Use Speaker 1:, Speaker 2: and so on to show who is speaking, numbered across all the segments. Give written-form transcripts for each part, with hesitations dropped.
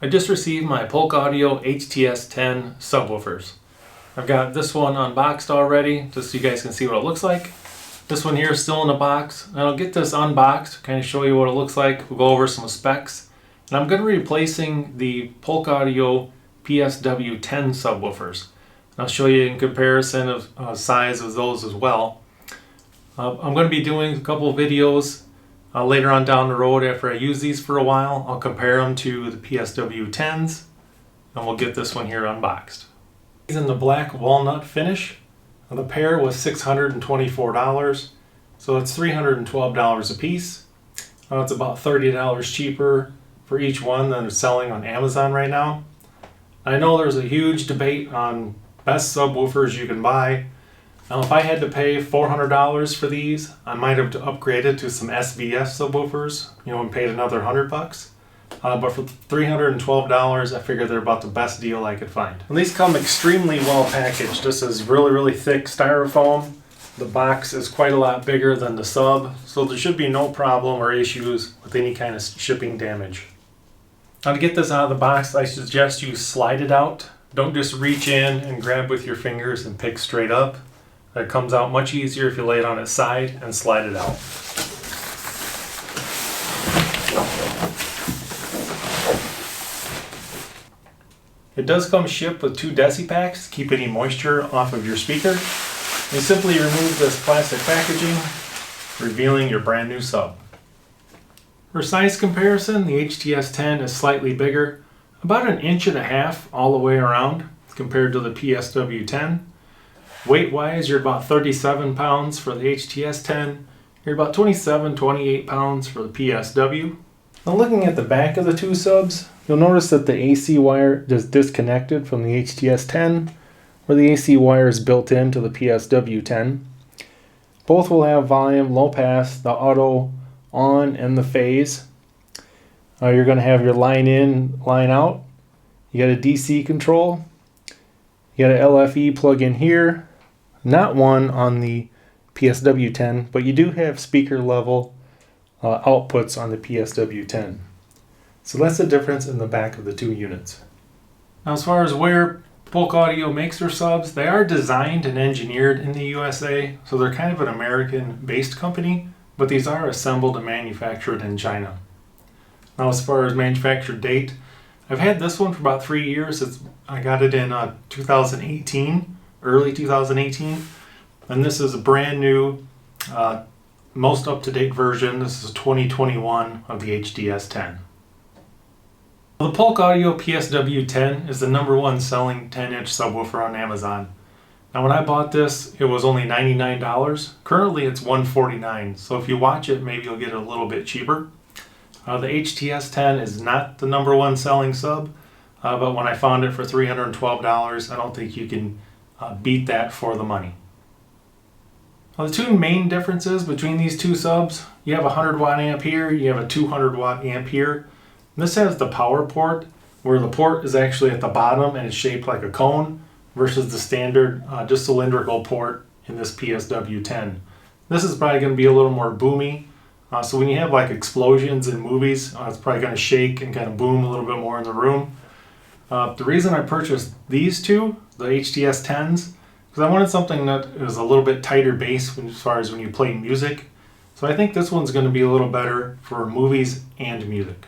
Speaker 1: I just received my Polk Audio HTS 10 subwoofers. I've got this one unboxed already, just so you guys can see what it looks like. This one here is still in the box, and I'll get this unboxed, kind of show you what it looks like. We'll go over some specs. And I'm going to be replacing the Polk Audio PSW 10 subwoofers. I'll show you in comparison of size of those as well. I'm going to be doing a couple of videos later on down the road after I use these for a while. I'll compare them to the PSW 10s, and we'll get this one here unboxed. These in the black walnut finish. The pair was $624, so it's $312 a piece. It's about $30 cheaper for each one than it's selling on Amazon right now. I know there's a huge debate on best subwoofers you can buy. Now, if I had to pay $400 for these, I might have upgraded to some SVS subwoofers, and paid another $100. But for $312, I figured they're about the best deal I could find. And these come extremely well packaged. This is really thick styrofoam. The box is quite a lot bigger than the sub, so there should be no problem or issues with any kind of shipping damage. Now, to get this out of the box, I suggest you slide it out. Don't just reach in and grab with your fingers and pick straight up. It comes out much easier if you lay it on its side and slide it out. It does come shipped with 2 deci packs to keep any moisture off of your speaker. You simply remove this plastic packaging, revealing your brand new sub. For size comparison, the HTS 10 is slightly bigger, about 1.5 inches all the way around compared to the PSW 10. Weight-wise, you're about 37 pounds for the HTS 10. You're about 28 pounds for the PSW. Now, looking at the back of the 2 subs, you'll notice that the AC wire is disconnected from the HTS 10, where the AC wire is built into the PSW 10. Both will have volume, low pass, the auto on, and the phase. You're going to have your line in, line out. You got a DC control. You got an LFE plug in here. Not one on the PSW 10, but you do have speaker level outputs on the PSW 10. So that's the difference in the back of the 2 units. Now, as far as where Polk Audio makes their subs, they are designed and engineered in the USA, so they're kind of an American-based company, but these are assembled and manufactured in China. Now, as far as manufacture date, I've had this one for about 3 years. I got it in 2018, early 2018, and this is a brand new, most up-to-date version. This is 2021 of the HTS 10. The Polk Audio PSW 10 is the #1 selling 10-inch subwoofer on Amazon. Now, when I bought this, it was only $99. Currently, it's $149. So if you watch it, maybe you'll get it a little bit cheaper. The HTS 10 is not the #1 selling sub, but when I found it for $312, I don't think you can beat that for the money. Now, the 2 main differences between these 2 subs, you have a 100-watt amp here, you have a 200-watt amp here. This has the power port, where the port is actually at the bottom and it's shaped like a cone, versus the standard just cylindrical port in this PSW 10. This is probably going to be a little more boomy, so when you have like explosions in movies, it's probably going to shake and kind of boom a little bit more in the room. The reason I purchased these 2, the HTS 10s, because I wanted something that is a little bit tighter bass as far as when you play music. So I think this one's going to be a little better for movies and music.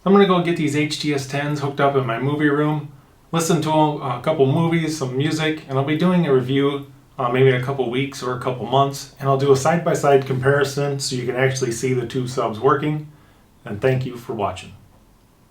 Speaker 1: I'm going to go get these HTS 10s hooked up in my movie room, listen to a couple movies, some music, and I'll be doing a review maybe in a couple weeks or a couple months, and I'll do a side-by-side comparison so you can actually see the 2 subs working. And thank you for watching.